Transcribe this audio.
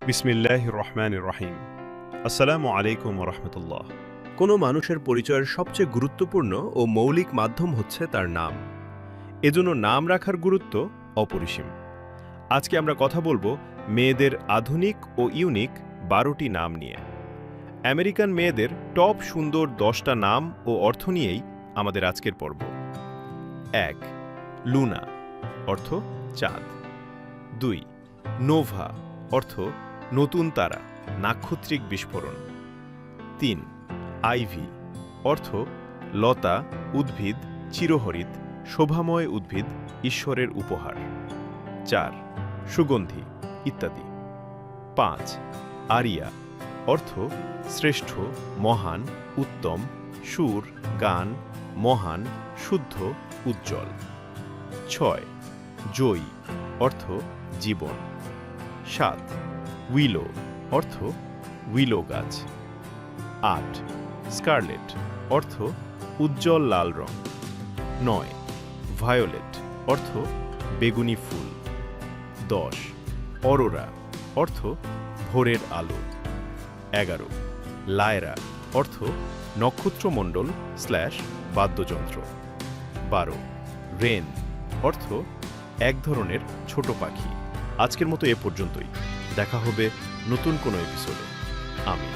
বিসমিল্লাহির রহমানির রহিম। আসসালামু আলাইকুম ওয়া রাহমাতুল্লাহ। কোনো মানুষের পরিচয়ের সবচেয়ে গুরুত্বপূর্ণ ও মৌলিক মাধ্যম হচ্ছে তার নাম। এজন্য নাম রাখার গুরুত্ব অপরিসীম। আজকে আমরা কথা বলবো মেয়েদের আধুনিক ও ইউনিক 12টি নাম নিয়ে। আমেরিকান মেয়েদের টপ সুন্দর 10টা নাম ও অর্থ নিয়েই আমাদের আজকের পর্ব। 1. লুনা, অর্থ চাঁদ। 2. নোভা, অর্থ নতুন তারা, নাক্ষত্রিক বিস্ফোরণ। 3. আইভি, অর্থ লতা, উদ্ভিদ, চিরহরিৎ, শোভাময় উদ্ভিদ, ঈশ্বরের উপহার। 4. সুগন্ধি ইত্যাদি। 5. আরিয়া, অর্থ শ্রেষ্ঠ, মহান, উত্তম, সুর, গান, মহান, শুদ্ধ, উজ্জ্বল। 6. জয়ী, অর্থ জীবন। 7. উইলো, অর্থ উইলো গাছ। 8. স্কারলেট, অর্থ উজ্জ্বল লাল রং। 9. ভায়োলেট, অর্থ বেগুনি ফুল। 10. অরোরা, অর্থ ভোরের আলো। 11. লায়রা, অর্থ নক্ষত্রমণ্ডল / বাদ্যযন্ত্র। 12. রেন, অর্থ এক ধরনের ছোট পাখি। আজকের মতো এ পর্যন্তই। দেখা হবে নতুন কোনো এপিসোডে। আমিন।